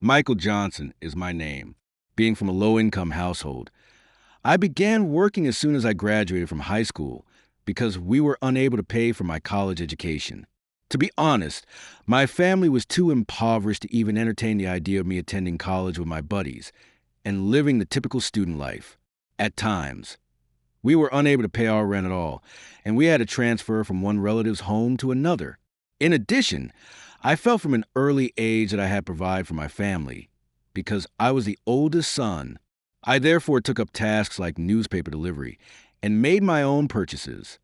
Michael Johnson is my name. Being from a low-income household, I began working as soon as I graduated from high school because we were unable to pay for my college education. To be honest, my family was too impoverished to even entertain the idea of me attending college with my buddies and living the typical student life. At times, we were unable to pay our rent at all, and we had to transfer from one relative's home to another. In addition, I felt from an early age that I had to provide for my family. Because I was the oldest son, I therefore took up tasks like newspaper delivery and made my own purchases.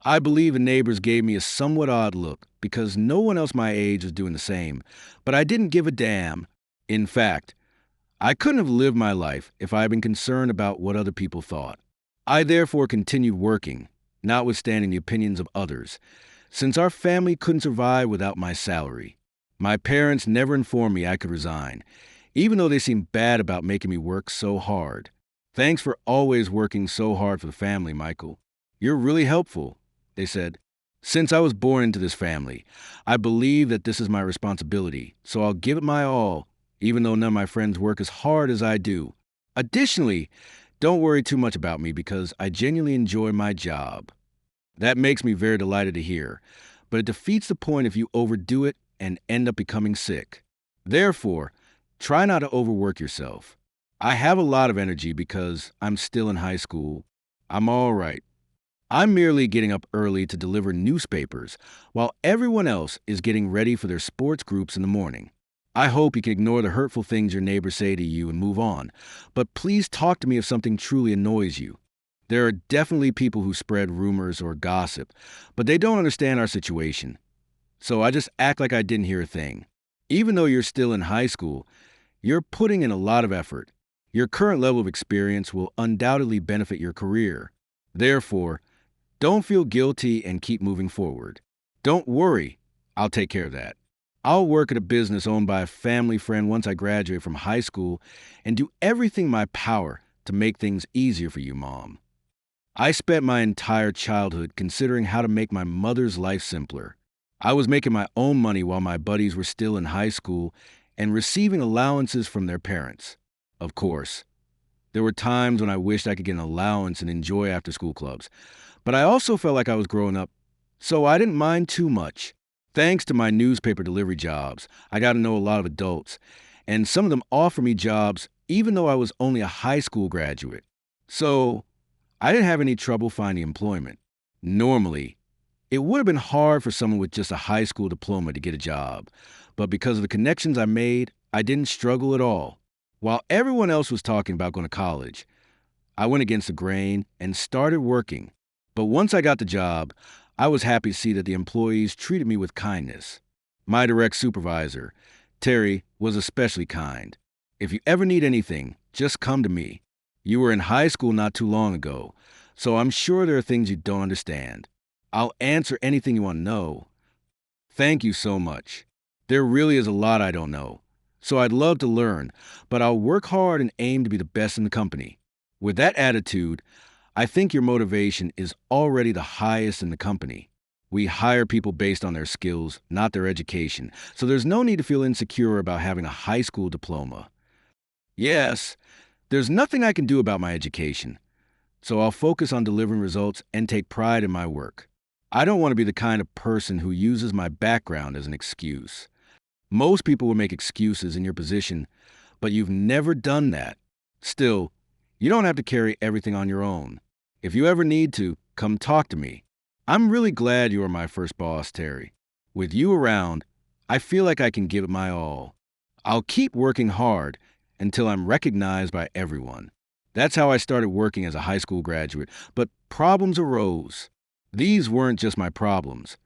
I believe the neighbors gave me a somewhat odd look because no one else my age was doing the same, but I didn't give a damn. In fact, I couldn't have lived my life if I had been concerned about what other people thought. I therefore continued working, notwithstanding the opinions of others, since our family couldn't survive without my salary. My parents never informed me I could resign, even though they seemed bad about making me work so hard. Thanks for always working so hard for the family, Michael. You're really helpful, they said. Since I was born into this family, I believe that this is my responsibility, so I'll give it my all, even though none of my friends work as hard as I do. Additionally, don't worry too much about me because I genuinely enjoy my job. That makes me very delighted to hear, but it defeats the point if you overdo it and end up becoming sick. Therefore, try not to overwork yourself. I have a lot of energy because I'm still in high school. I'm all right. I'm merely getting up early to deliver newspapers while everyone else is getting ready for their sports groups in the morning. I hope you can ignore the hurtful things your neighbors say to you and move on, but please talk to me if something truly annoys you. There are definitely people who spread rumors or gossip, but they don't understand our situation. So I just act like I didn't hear a thing. Even though you're still in high school, you're putting in a lot of effort. Your current level of experience will undoubtedly benefit your career. Therefore, don't feel guilty and keep moving forward. Don't worry, I'll take care of that. I'll work at a business owned by a family friend once I graduate from high school and do everything in my power to make things easier for you, Mom. I spent my entire childhood considering how to make my mother's life simpler. I was making my own money while my buddies were still in high school and receiving allowances from their parents. Of course, there were times when I wished I could get an allowance and enjoy after-school clubs, but I also felt like I was growing up, so I didn't mind too much. Thanks to my newspaper delivery jobs, I got to know a lot of adults, and some of them offered me jobs even though I was only a high school graduate. So, I didn't have any trouble finding employment. Normally, it would have been hard for someone with just a high school diploma to get a job, but because of the connections I made, I didn't struggle at all. While everyone else was talking about going to college, I went against the grain and started working. But once I got the job, I was happy to see that the employees treated me with kindness. My direct supervisor, Terry, was especially kind. If you ever need anything, just come to me. You were in high school not too long ago, so I'm sure there are things you don't understand. I'll answer anything you want to know. Thank you so much. There really is a lot I don't know, so I'd love to learn, but I'll work hard and aim to be the best in the company. With that attitude, I think your motivation is already the highest in the company. We hire people based on their skills, not their education, so there's no need to feel insecure about having a high school diploma. Yes, there's nothing I can do about my education, so I'll focus on delivering results and take pride in my work. I don't want to be the kind of person who uses my background as an excuse. Most people will make excuses in your position, but you've never done that. Still, you don't have to carry everything on your own. If you ever need to, come talk to me. I'm really glad you are my first boss, Terry. With you around, I feel like I can give it my all. I'll keep working hard until I'm recognized by everyone. That's how I started working as a high school graduate, but problems arose. These weren't just my problems.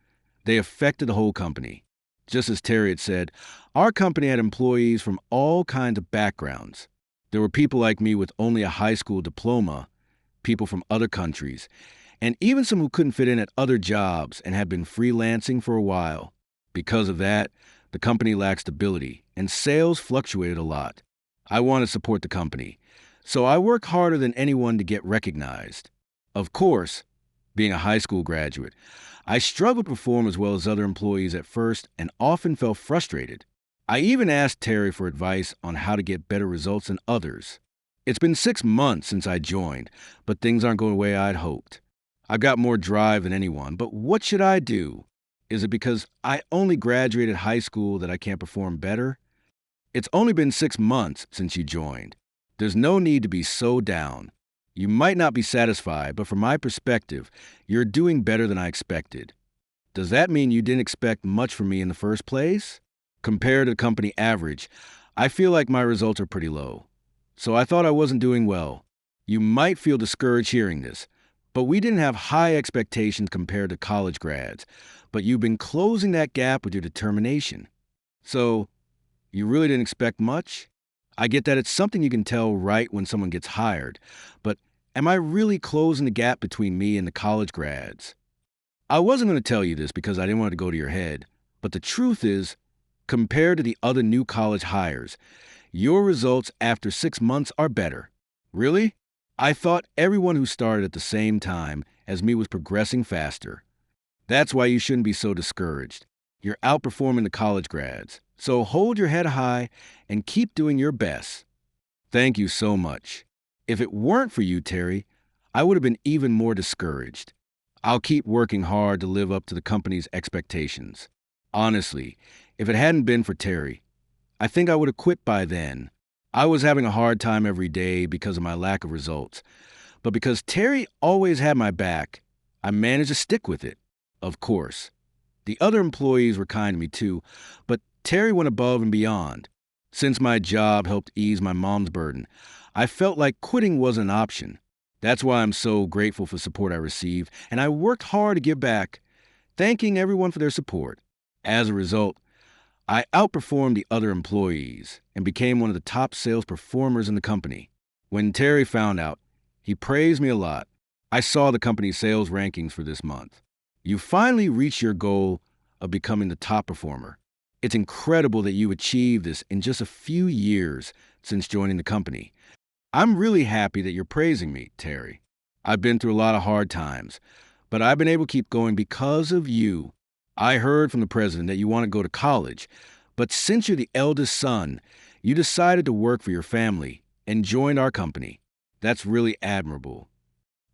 They affected the whole company. Just as Terry had said, our company had employees from all kinds of backgrounds. There were people like me with only a high school diploma, people from other countries, and even some who couldn't fit in at other jobs and had been freelancing for a while. Because of that, the company lacked stability, and sales fluctuated a lot. I want to support the company, so I work harder than anyone to get recognized. Of course, being a high school graduate, I struggled to perform as well as other employees at first and often felt frustrated. I even asked Terry for advice on how to get better results than others. It's been 6 months since I joined, but things aren't going the way I'd hoped. I've got more drive than anyone, but what should I do? Is it because I only graduated high school that I can't perform better? It's only been 6 months since you joined. There's no need to be so down. You might not be satisfied, but from my perspective, you're doing better than I expected. Does that mean you didn't expect much from me in the first place? Compared to the company average, I feel like my results are pretty low. So I thought I wasn't doing well. You might feel discouraged hearing this, but we didn't have high expectations compared to college grads, but you've been closing that gap with your determination. So, you really didn't expect much? I get that it's something you can tell right when someone gets hired, but am I really closing the gap between me and the college grads? I wasn't going to tell you this because I didn't want it to go to your head, but the truth is, compared to the other new college hires, your results after 6 months are better. Really? I thought everyone who started at the same time as me was progressing faster. That's why you shouldn't be so discouraged. You're outperforming the college grads. So hold your head high and keep doing your best. Thank you so much. If it weren't for you, Terry, I would have been even more discouraged. I'll keep working hard to live up to the company's expectations. Honestly, if it hadn't been for Terry, I think I would have quit by then. I was having a hard time every day because of my lack of results. But because Terry always had my back, I managed to stick with it. Of course. The other employees were kind to me too, but Terry went above and beyond. Since my job helped ease my mom's burden, I felt like quitting wasn't an option. That's why I'm so grateful for the support I received, and I worked hard to give back, thanking everyone for their support. As a result, I outperformed the other employees and became one of the top sales performers in the company. When Terry found out, he praised me a lot. I saw the company's sales rankings for this month. You finally reached your goal of becoming the top performer. It's incredible that you achieved this in just a few years since joining the company. I'm really happy that you're praising me, Terry. I've been through a lot of hard times, but I've been able to keep going because of you. I heard from the president that you want to go to college, but since you're the eldest son, you decided to work for your family and joined our company. That's really admirable.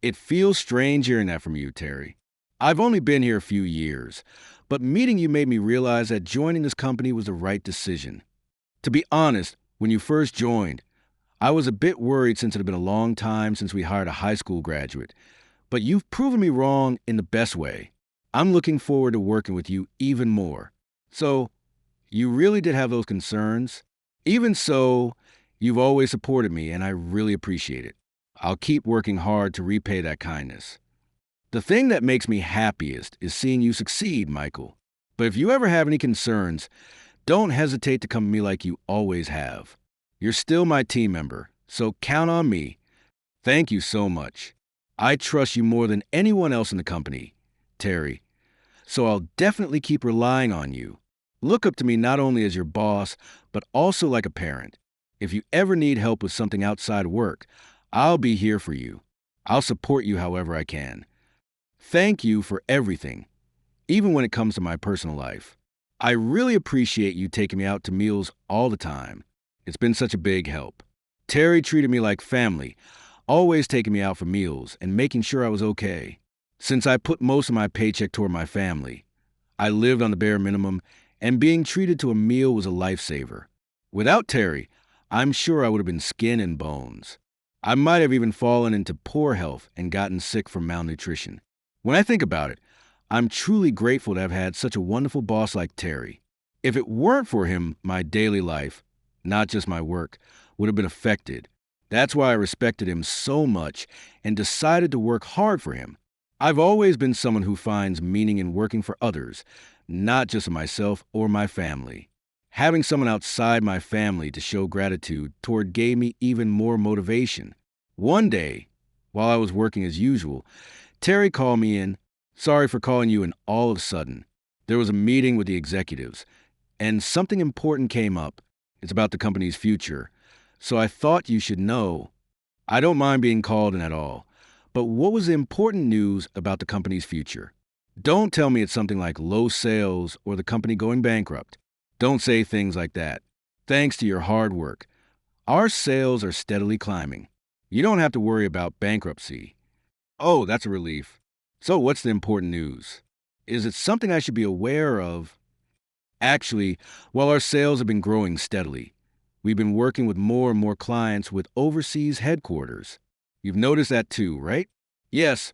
It feels strange hearing that from you, Terry. I've only been here a few years, but meeting you made me realize that joining this company was the right decision. To be honest, when you first joined, I was a bit worried since it had been a long time since we hired a high school graduate, but you've proven me wrong in the best way. I'm looking forward to working with you even more. So, you really did have those concerns? Even so, you've always supported me, and I really appreciate it. I'll keep working hard to repay that kindness. The thing that makes me happiest is seeing you succeed, Michael. But if you ever have any concerns, don't hesitate to come to me like you always have. You're still my team member, so count on me. Thank you so much. I trust you more than anyone else in the company, Terry. So I'll definitely keep relying on you. Look up to me not only as your boss, but also like a parent. If you ever need help with something outside work, I'll be here for you. I'll support you however I can. Thank you for everything, even when it comes to my personal life. I really appreciate you taking me out to meals all the time. It's been such a big help. Terry treated me like family, always taking me out for meals and making sure I was okay. Since I put most of my paycheck toward my family, I lived on the bare minimum, and being treated to a meal was a lifesaver. Without Terry, I'm sure I would have been skin and bones. I might have even fallen into poor health and gotten sick from malnutrition. When I think about it, I'm truly grateful to have had such a wonderful boss like Terry. If it weren't for him, my daily life, not just my work, would have been affected. That's why I respected him so much and decided to work hard for him. I've always been someone who finds meaning in working for others, not just myself or my family. Having someone outside my family to show gratitude toward gave me even more motivation. One day, while I was working as usual, Terry called me in. Sorry for calling you in all of a sudden. There was a meeting with the executives, and something important came up. It's about the company's future. So I thought you should know. I don't mind being called in at all. But what was the important news about the company's future? Don't tell me it's something like low sales or the company going bankrupt. Don't say things like that. Thanks to your hard work, our sales are steadily climbing. You don't have to worry about bankruptcy. Oh, that's a relief. So, what's the important news? Is it something I should be aware of? Actually, while our sales have been growing steadily, we've been working with more and more clients with overseas headquarters. You've noticed that too, right? Yes,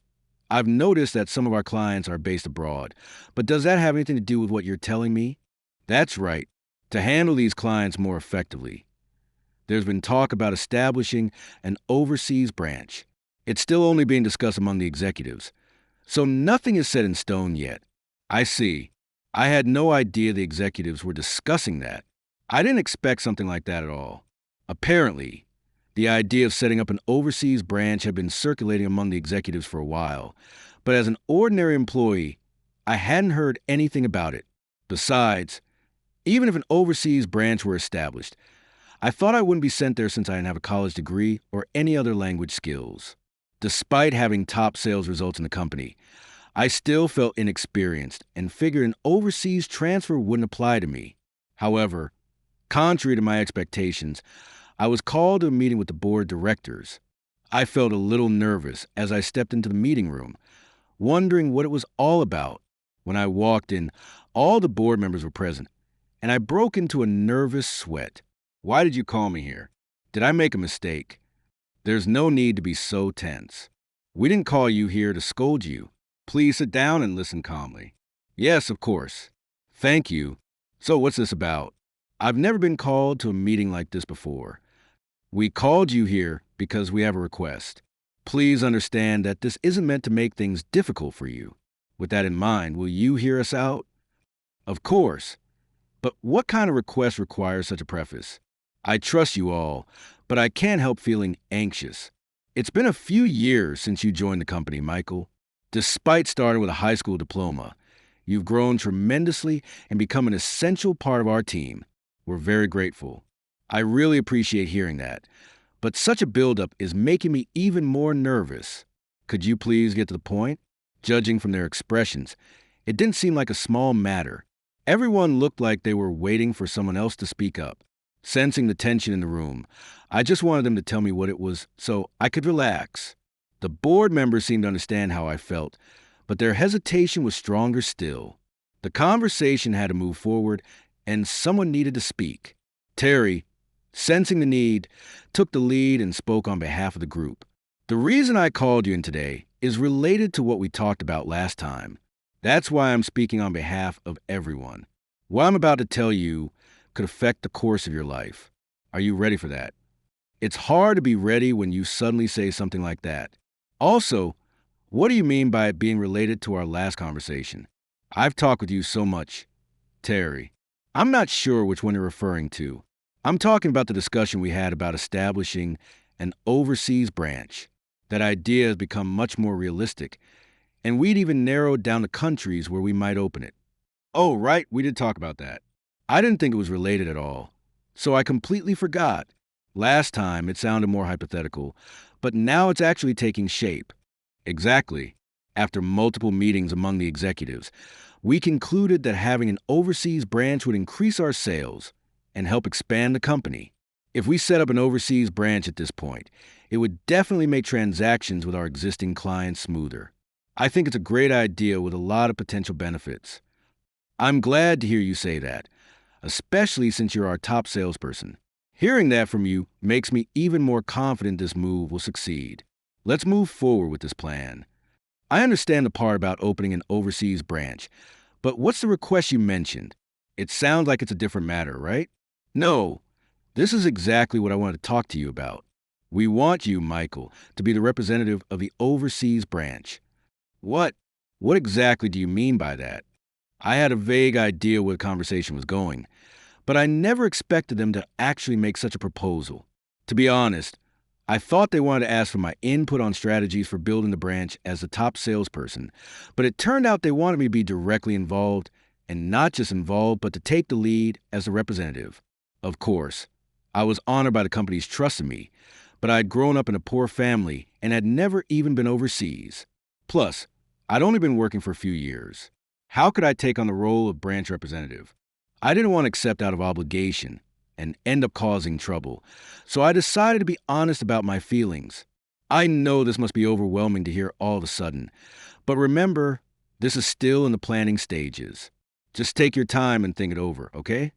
I've noticed that some of our clients are based abroad, but does that have anything to do with what you're telling me? That's right. To handle these clients more effectively, there's been talk about establishing an overseas branch. It's still only being discussed among the executives, so nothing is set in stone yet. I see. I had no idea the executives were discussing that. I didn't expect something like that at all. Apparently, the idea of setting up an overseas branch had been circulating among the executives for a while, but as an ordinary employee, I hadn't heard anything about it. Besides, even if an overseas branch were established, I thought I wouldn't be sent there since I didn't have a college degree or any other language skills. Despite having top sales results in the company, I still felt inexperienced and figured an overseas transfer wouldn't apply to me. However, contrary to my expectations, I was called to a meeting with the board of directors. I felt a little nervous as I stepped into the meeting room, wondering what it was all about. When I walked in, all the board members were present, and I broke into a nervous sweat. Why did you call me here? Did I make a mistake? There's no need to be so tense. We didn't call you here to scold you. Please sit down and listen calmly. Yes, of course. Thank you. So what's this about? I've never been called to a meeting like this before. We called you here because we have a request. Please understand that this isn't meant to make things difficult for you. With that in mind, will you hear us out? Of course. But what kind of request requires such a preface? I trust you all, but I can't help feeling anxious. It's been a few years since you joined the company, Michael. Despite starting with a high school diploma, you've grown tremendously and become an essential part of our team. We're very grateful. I really appreciate hearing that, but such a buildup is making me even more nervous. Could you please get to the point? Judging from their expressions, it didn't seem like a small matter. Everyone looked like they were waiting for someone else to speak up. Sensing the tension in the room, I just wanted them to tell me what it was so I could relax. The board members seemed to understand how I felt, but their hesitation was stronger still. The conversation had to move forward, and someone needed to speak. Terry, sensing the need, took the lead and spoke on behalf of the group. The reason I called you in today is related to what we talked about last time. That's why I'm speaking on behalf of everyone. What I'm about to tell you could affect the course of your life. Are you ready for that? It's hard to be ready when you suddenly say something like that. Also, what do you mean by it being related to our last conversation? I've talked with you so much. Terry, I'm not sure which one you're referring to. I'm talking about the discussion we had about establishing an overseas branch. That idea has become much more realistic, and we'd even narrowed down the countries where we might open it. Oh, right, we did talk about that. I didn't think it was related at all, so I completely forgot. Last time, it sounded more hypothetical, but now it's actually taking shape. Exactly. After multiple meetings among the executives, we concluded that having an overseas branch would increase our sales and help expand the company. If we set up an overseas branch at this point, it would definitely make transactions with our existing clients smoother. I think it's a great idea with a lot of potential benefits. I'm glad to hear you say that, especially since you're our top salesperson. Hearing that from you makes me even more confident this move will succeed. Let's move forward with this plan. I understand the part about opening an overseas branch, but what's the request you mentioned? It sounds like it's a different matter, right? No, this is exactly what I wanted to talk to you about. We want you, Michael, to be the representative of the overseas branch. What? What exactly do you mean by that? I had a vague idea where the conversation was going, but I never expected them to actually make such a proposal. To be honest, I thought they wanted to ask for my input on strategies for building the branch as the top salesperson, but it turned out they wanted me to be directly involved, and not just involved, but to take the lead as a representative. Of course, I was honored by the company's trust in me, but I had grown up in a poor family and had never even been overseas. Plus, I'd only been working for a few years. How could I take on the role of branch representative? I didn't want to accept out of obligation and end up causing trouble, so I decided to be honest about my feelings. I know this must be overwhelming to hear all of a sudden, but remember, this is still in the planning stages. Just take your time and think it over, okay?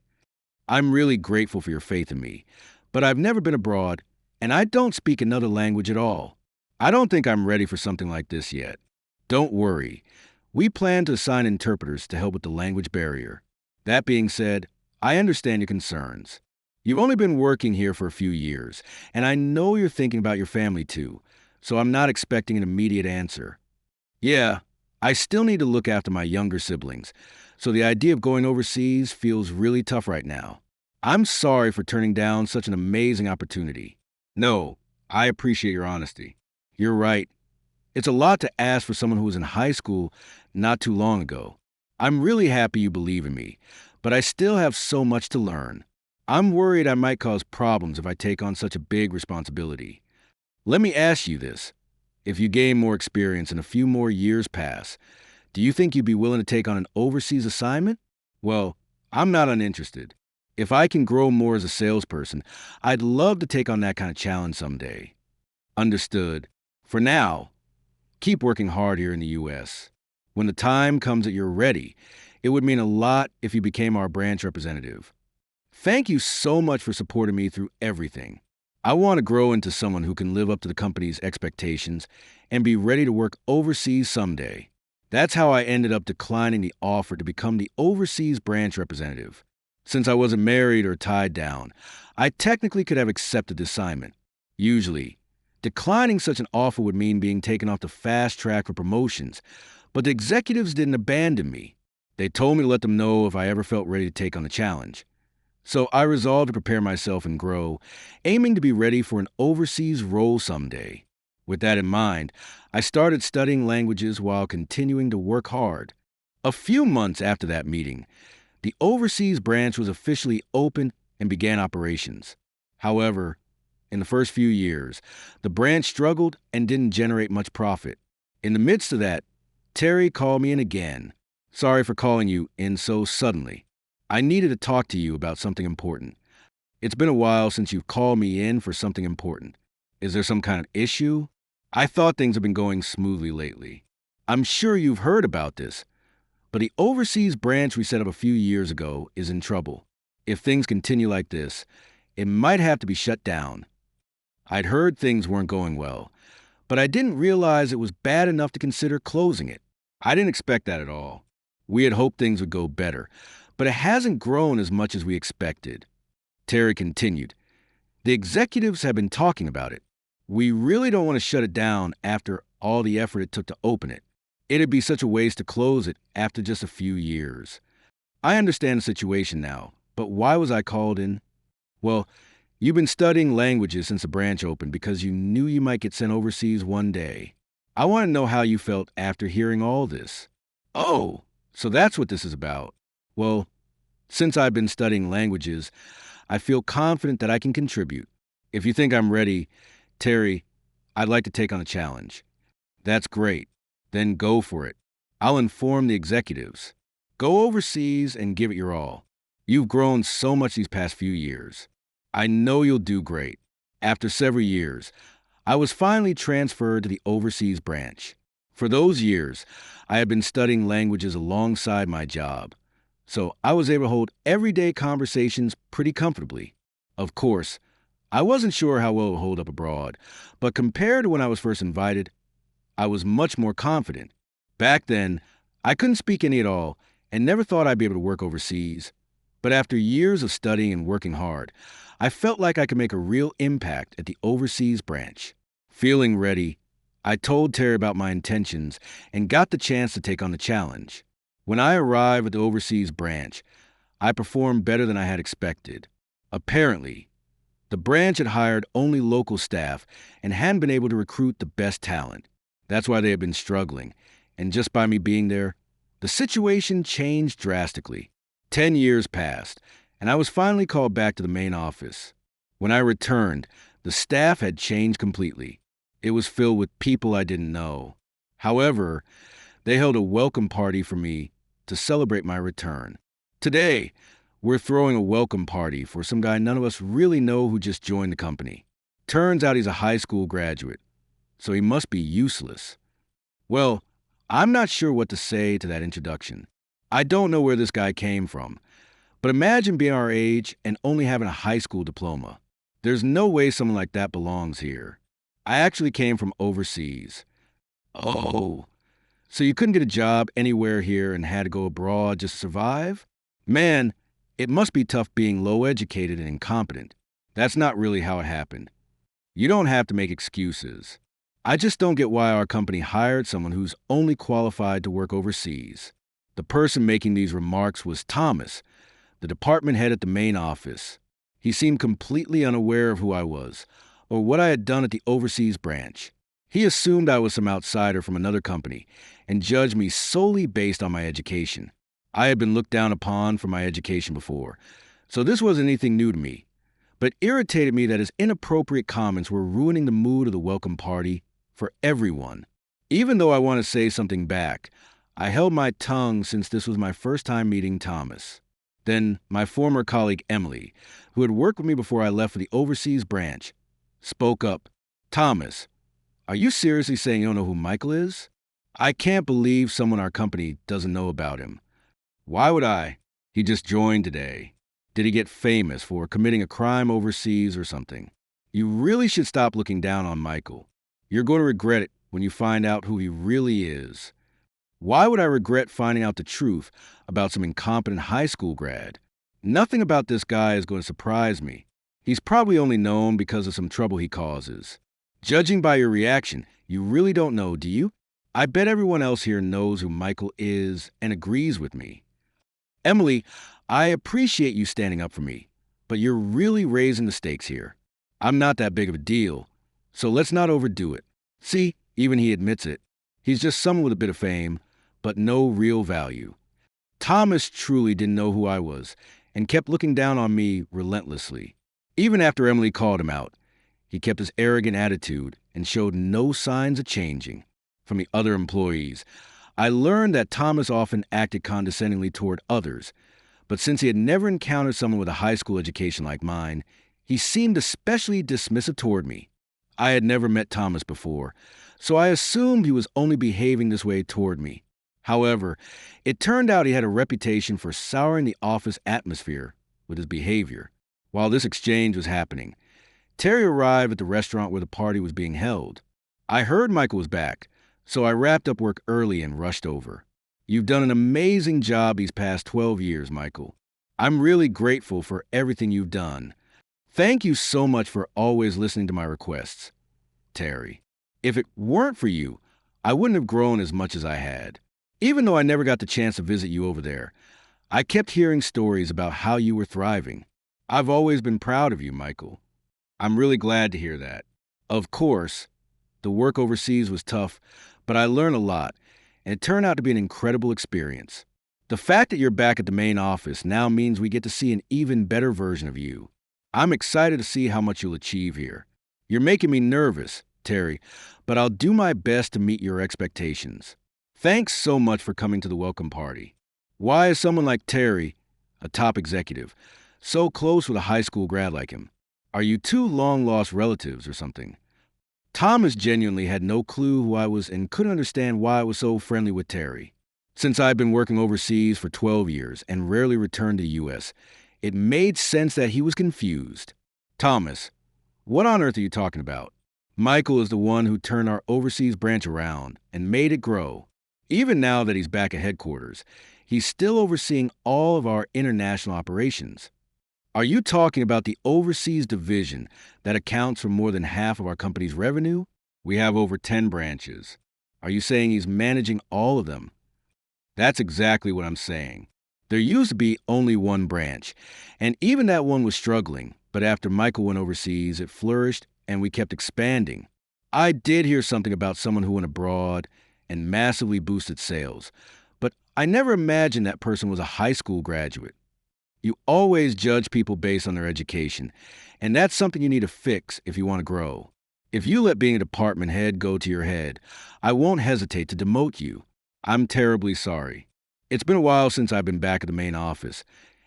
I'm really grateful for your faith in me, but I've never been abroad, and I don't speak another language at all. I don't think I'm ready for something like this yet. Don't worry. We plan to assign interpreters to help with the language barrier. That being said, I understand your concerns. You've only been working here for a few years, and I know you're thinking about your family too, so I'm not expecting an immediate answer. Yeah, I still need to look after my younger siblings, so the idea of going overseas feels really tough right now. I'm sorry for turning down such an amazing opportunity. No, I appreciate your honesty. You're right. It's a lot to ask for someone who was in high school not too long ago. I'm really happy you believe in me, but I still have so much to learn. I'm worried I might cause problems if I take on such a big responsibility. Let me ask you this. If you gain more experience and a few more years pass, do you think you'd be willing to take on an overseas assignment? Well, I'm not uninterested. If I can grow more as a salesperson, I'd love to take on that kind of challenge someday. Understood. For now, keep working hard here in the U.S. When the time comes that you're ready, it would mean a lot if you became our branch representative. Thank you so much for supporting me through everything. I want to grow into someone who can live up to the company's expectations and be ready to work overseas someday. That's how I ended up declining the offer to become the overseas branch representative. Since I wasn't married or tied down, I technically could have accepted the assignment. Usually, declining such an offer would mean being taken off the fast track for promotions, but the executives didn't abandon me. They told me to let them know if I ever felt ready to take on the challenge. So I resolved to prepare myself and grow, aiming to be ready for an overseas role someday. With that in mind, I started studying languages while continuing to work hard. A few months after that meeting, the overseas branch was officially open and began operations. However, in the first few years, the branch struggled and didn't generate much profit. In the midst of that, Terry called me in again. Sorry for calling you in so suddenly. I needed to talk to you about something important. It's been a while since you've called me in for something important. Is there some kind of issue? I thought things have been going smoothly lately. I'm sure you've heard about this, but the overseas branch we set up a few years ago is in trouble. If things continue like this, it might have to be shut down. I'd heard things weren't going well, but I didn't realize it was bad enough to consider closing it. I didn't expect that at all. We had hoped things would go better, but it hasn't grown as much as we expected. Terry continued, the executives have been talking about it. We really don't want to shut it down after all the effort it took to open it. It'd be such a waste to close it after just a few years. I understand the situation now, but why was I called in? Well, you've been studying languages since the branch opened because you knew you might get sent overseas one day. I want to know how you felt after hearing all this. Oh, so that's what this is about. Well, since I've been studying languages, I feel confident that I can contribute. If you think I'm ready, Terry, I'd like to take on a challenge. That's great. Then go for it. I'll inform the executives. Go overseas and give it your all. You've grown so much these past few years. I know you'll do great. After several years, I was finally transferred to the overseas branch. For those years, I had been studying languages alongside my job, so I was able to hold everyday conversations pretty comfortably. Of course, I wasn't sure how well it would hold up abroad, but compared to when I was first invited, I was much more confident. Back then, I couldn't speak any at all and never thought I'd be able to work overseas. But after years of studying and working hard, I felt like I could make a real impact at the overseas branch. Feeling ready, I told Terry about my intentions and got the chance to take on the challenge. When I arrived at the overseas branch, I performed better than I had expected. Apparently, the branch had hired only local staff and hadn't been able to recruit the best talent. That's why they had been struggling, and just by me being there, the situation changed drastically. 10 years passed, and I was finally called back to the main office. When I returned, the staff had changed completely. It was filled with people I didn't know. However, they held a welcome party for me to celebrate my return. Today, We're throwing a welcome party for some guy none of us really know who just joined the company. Turns out he's a high school graduate, so he must be useless. Well, I'm not sure what to say to that introduction. I don't know where this guy came from, but imagine being our age and only having a high school diploma. There's no way someone like that belongs here. I actually came from overseas. Oh, so you couldn't get a job anywhere here and had to go abroad just to survive? Man, it must be tough being low educated and incompetent. That's not really how it happened. You don't have to make excuses. I just don't get why our company hired someone who's only qualified to work overseas. The person making these remarks was Thomas, the department head at the main office. He seemed completely unaware of who I was, or what I had done at the overseas branch. He assumed I was some outsider from another company, and judged me solely based on my education. I had been looked down upon for my education before, so this wasn't anything new to me. But it irritated me that his inappropriate comments were ruining the mood of the welcome party for everyone. Even though I want to say something back, I held my tongue since this was my first time meeting Thomas. Then my former colleague Emily, who had worked with me before I left for the overseas branch, spoke up. Thomas, are you seriously saying you don't know who Michael is? I can't believe someone in our company doesn't know about him. Why would I? He just joined today. Did he get famous for committing a crime overseas or something? You really should stop looking down on Michael. You're going to regret it when you find out who he really is. Why would I regret finding out the truth about some incompetent high school grad? Nothing about this guy is going to surprise me. He's probably only known because of some trouble he causes. Judging by your reaction, you really don't know, do you? I bet everyone else here knows who Michael is and agrees with me. Emily, I appreciate you standing up for me, but you're really raising the stakes here. I'm not that big of a deal, so let's not overdo it. See, even he admits it. He's just someone with a bit of fame, but no real value. Thomas truly didn't know who I was and kept looking down on me relentlessly. Even after Emily called him out, he kept his arrogant attitude and showed no signs of changing. From the other employees, I learned that Thomas often acted condescendingly toward others, but since he had never encountered someone with a high school education like mine, he seemed especially dismissive toward me. I had never met Thomas before, so I assumed he was only behaving this way toward me. However, it turned out he had a reputation for souring the office atmosphere with his behavior. While this exchange was happening, Terry arrived at the restaurant where the party was being held. I heard Michael was back, so I wrapped up work early and rushed over. You've done an amazing job these past 12 years, Michael. I'm really grateful for everything you've done. Thank you so much for always listening to my requests, Terry. If it weren't for you, I wouldn't have grown as much as I had. Even though I never got the chance to visit you over there, I kept hearing stories about how you were thriving. I've always been proud of you, Michael. I'm really glad to hear that. Of course, the work overseas was tough, but I learned a lot, and it turned out to be an incredible experience. The fact that you're back at the main office now means we get to see an even better version of you. I'm excited to see how much you'll achieve here. You're making me nervous, Terry, but I'll do my best to meet your expectations. Thanks so much for coming to the welcome party. Why is someone like Terry, a top executive, so close with a high school grad like him? Are you two long-lost relatives or something? Thomas genuinely had no clue who I was and couldn't understand why I was so friendly with Terry. Since I'd been working overseas for 12 years and rarely returned to the U.S., it made sense that he was confused. Thomas, what on earth are you talking about? Michael is the one who turned our overseas branch around and made it grow. Even now that he's back at headquarters, he's still overseeing all of our international operations. Are you talking about the overseas division that accounts for more than half of our company's revenue? We have over 10 branches. Are you saying he's managing all of them? That's exactly what I'm saying. There used to be only one branch, and even that one was struggling, but after Michael went overseas, it flourished and we kept expanding. I did hear something about someone who went abroad and massively boosted sales, but I never imagined that person was a high school graduate. You always judge people based on their education, and that's something you need to fix if you want to grow. If you let being a department head go to your head, I won't hesitate to demote you. I'm terribly sorry. It's been a while since I've been back at the main office,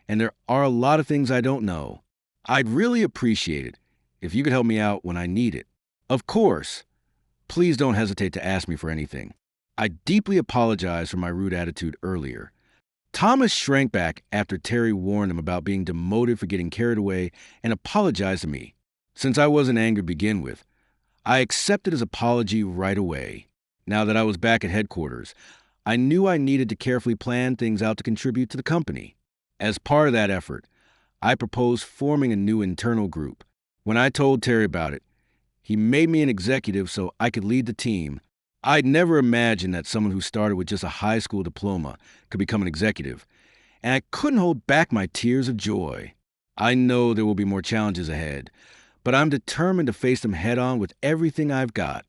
and there are a lot of things I don't know. I'd really appreciate it if you could help me out when I need it. Of course, please don't hesitate to ask me for anything. I deeply apologize for my rude attitude earlier. Thomas shrank back after Terry warned him about being demoted for getting carried away and apologized to me. Since I wasn't angry to begin with, I accepted his apology right away. Now that I was back at headquarters, I knew I needed to carefully plan things out to contribute to the company. As part of that effort, I proposed forming a new internal group. When I told Terry about it, he made me an executive so I could lead the team. I'd never imagined that someone who started with just a high school diploma could become an executive, and I couldn't hold back my tears of joy. I know there will be more challenges ahead, but I'm determined to face them head on with everything I've got.